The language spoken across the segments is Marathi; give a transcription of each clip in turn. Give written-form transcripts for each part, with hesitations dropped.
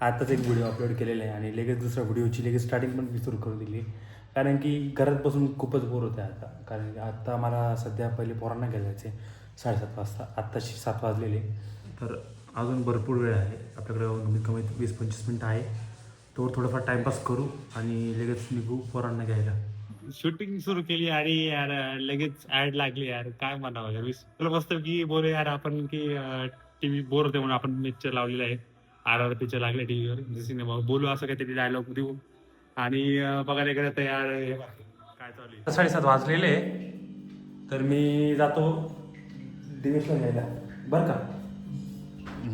आताच एक व्हिडिओ अपलोड केलेला आहे आणि लगेच दुसऱ्या व्हिडिओची लगेच स्टार्टिंग पण मी सुरू करून दिली. कारण की घरात बसून खूपच बोर होते आता. कारण की आत्ता मला सध्या पहिले पोरांना घ्यायला जायचे 7:30 वाजता. आत्ताशी 7 वाजलेले. तर अजून भरपूर वेळ आहे आपल्याकडं. कमीत 20-25 मिनटं आहे. तो थोडंफार टाईमपास करू आणि लगेच निघू पोरांना घ्यायला. शूटिंग सुरू केली आणि यार लगेच ऍड लागली यार. काय म्हणावं यार. तुला मस्त की बोलू यार आपण की टीव्ही बोर होते म्हणून आपण पिक्चर लावलेला आहे. RRR पिक्चर लागले टीव्हीवर सिनेमा. बोलू असं काहीतरी डायलॉग देऊ आणि बघायला गेलं तर यार हे बघ, काय चालू आहे. 7:30 वाजलेले. तर मी जातो दिवेशला घ्यायला बरं का.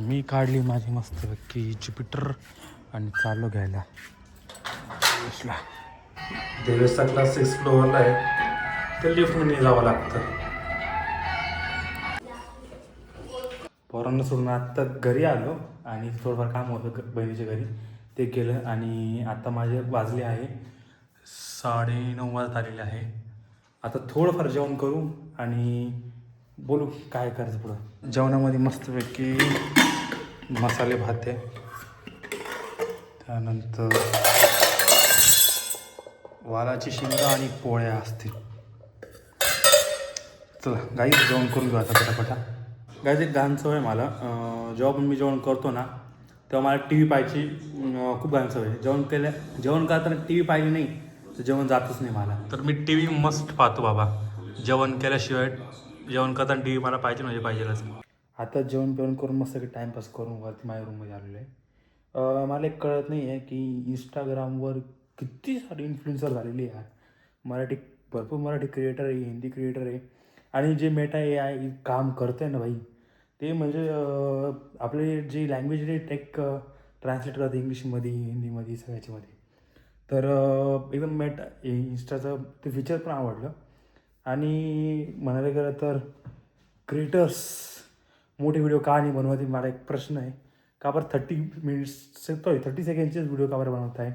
मी काढली माझी मस्तपैकी ज्युपिटर आणि चाललो घ्यायला दिवेशला. देवेशचा क्लास 6 फ्लोअरला आहे. तर लिफ्टमध्ये जावं लागतं. पोरांना सोडून आत्ता घरी आलो आणि थोडंफार काम होतं बहिणीच्या घरी ते केलं. आणि आता माझे वाजले आहे 9:30 वाजत आलेले आहे. आता थोडंफार जेवण करू आणि बोलू काय करायचं पुढं. जेवणामध्ये मस्तपैकी मसाले भात आहे, त्यानंतर वालाची शिंगा आणि पोळ्या असतील. चला गाईच जेवण करून घेऊ आता पटापटा. गाईज एक घाण सवय आहे मला. जेव्हा पण मी जेवण करतो ना तेव्हा मला टी व्ही पाहायची खूप घाण सवय आहे. जेवण करताना टी व्ही पाहिली नाही तर जेवण जातच नाही मला. तर मी टी व्ही मस्त पाहतो बाबा. जेवण केल्याशिवाय जेवण करताना टी व्ही मला पाहिजे म्हणजे पाहिजेलच. आता जेवण पेवण करून मस्त टाईमपास करून वरती माझ्या रूममध्ये आलेलो आहे. मला एक कळत नाही आहे की इंस्टाग्रामवर किती सारे इन्फ्लुएन्सर झालेले आहे. भरपूर मराठी क्रिएटर आहे, हिंदी क्रिएटर आहे आणि जे मेटा AI काम करतं आहे ना भाई, ते म्हणजे आपले जे लँग्वेज टेक ट्रान्सलेट करतात इंग्लिशमध्ये हिंदीमध्ये सगळ्याच्यामध्ये. तर एकदम इंस्टाचं ते फीचर पण आवडलं. आणि म्हणायला गेलं तर क्रिएटर्स मोठे व्हिडिओ का नाही बनवते, मला एक प्रश्न आहे. का बरं 30 सेकंडचेच व्हिडिओ का बरं बनवत आहे,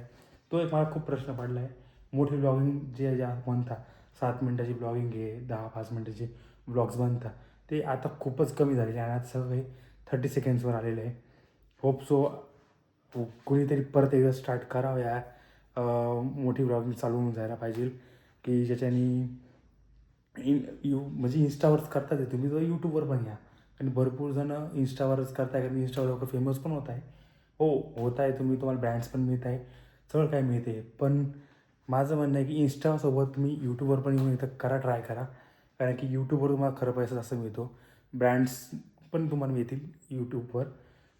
तो एक मला खूप प्रश्न पडला आहे. मोठे ब्लॉगिंग जे म्हणतात 7 मिनटाची ब्लॉगिंग आहे, 10-5 मिनटाचे ब्लॉग्स बनतात, ते आता खूपच कमी झालेले आणि आता सगळे 30 सेकंड्सवर आलेलं आहे. होप सो कोणीतरी परत एकदा स्टार्ट करावं या मोठी ब्लॉगिंग चालू होऊन जायला पाहिजे की ज्याच्यानी म्हणजे इंस्टावरच करतात आहे तुम्ही, तर यूट्यूबवर पण या. आणि भरपूर जणं इंस्टावरच करताय कारण इंस्टावर लवकर फेमस पण होत आहे. हो होत आहे, तुम्हाला ब्रँड्स पण मिळत आहे, सगळं काय मिळते. पण माझं म्हणणं आहे की इंस्टासोबत तुम्ही यूट्यूबवर पण येऊन इथं ट्राय करा. कारण की यूट्यूबवर तुम्हाला खरं पैसा जास्त मिळतो, ब्रँड्स पण तुम्हाला मिळतील यूट्यूबवर.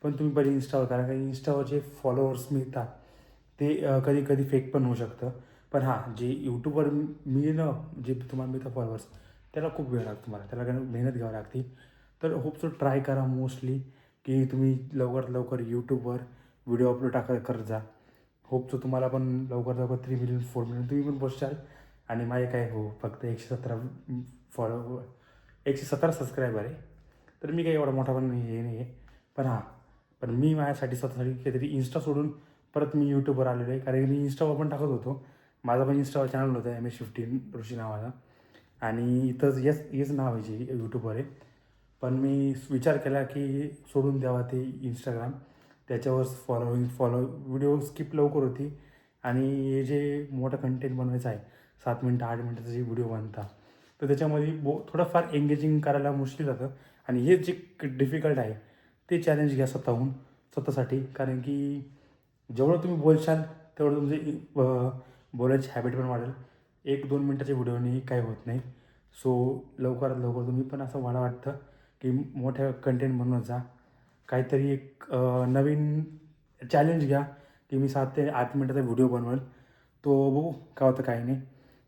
पण तुम्ही पहिले इंस्टावर करा, कारण इंस्टावर जे फॉलोअर्स मिळतात ते कधी कधी फेक पण होऊ शकतं. पण हां, जे यूट्यूबवर जे तुम्हाला मिळतं फॉलोअर्स, त्याला खूप वेळ लागतो तुम्हाला, त्याला काही मेहनत घ्यावी लागते. तर होप सो ट्राय करा मोस्टली की तुम्ही लवकरात लवकर यूट्यूबवर व्हिडिओ अपलोड करत जा. होप सो तुम्हाला पण लवकर 3 मिलियन 4 मिलियन तुम्ही पण पोचशाल. आणि माझे काय फक्त 117 सबस्क्रायबर आहे. तर मी काही एवढा मोठा पण हे नाही आहे. पण मी माझ्यासाठी स्वतःसाठी काहीतरी इंस्टा सोडून परत मी यूट्यूबवर आलेलो आहे. कारण मी इंस्टावर पण टाकत होतो. माझा पण इंस्टावर चॅनल होता MS15 ऋषी नावाचा. आणि इथंच हेच नाव आहे जे यूट्यूबवर आहे. पण मी विचार केला की सोडून द्यावा ते इंस्टाग्राम. त्याच्यावर व्हिडिओ स्किप लवकर होती. आणि हे जे मोठं कंटेंट बनवायचं आहे 7 मिनटं 8 मिनटाचा जे व्हिडिओ बनतात, तर त्याच्यामध्ये थोडंफार एंगेजिंग करायला मुश्किल जातं. आणि हे जे डिफिकल्ट आहे ते चॅलेंज घ्या स्वतःसाठी. कारण की जेवढं तुम्ही बोलशाल तेवढं तुमचे बोलायची हॅबिट पण वाढेल. 1-2 मिनटाच्या व्हिडिओनी काही होत नाही. सो लवकरात लवकर तुम्ही पण असं मला वाटतं की मोठ्या कंटेंट बनवत जा. काहीतरी एक नवीन चॅलेंज घ्या की मी 7 ते 8 मिनटाचा व्हिडिओ बनवेल. तो बघू काय होतं काही नाही.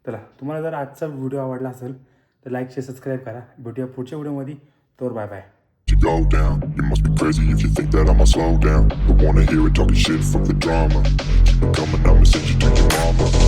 चला, तुम्हाला जर आजचा व्हिडिओ आवडला असेल तर लाईक शेअर सबस्क्राईब करा. भेटूया पुढच्या व्हिडिओमध्ये. तर bye bye. You go down, you must be crazy if you think that I'ma slow down. Don't wanna hear it talking shit from the drama. Keep it coming, I'ma send you to your mama.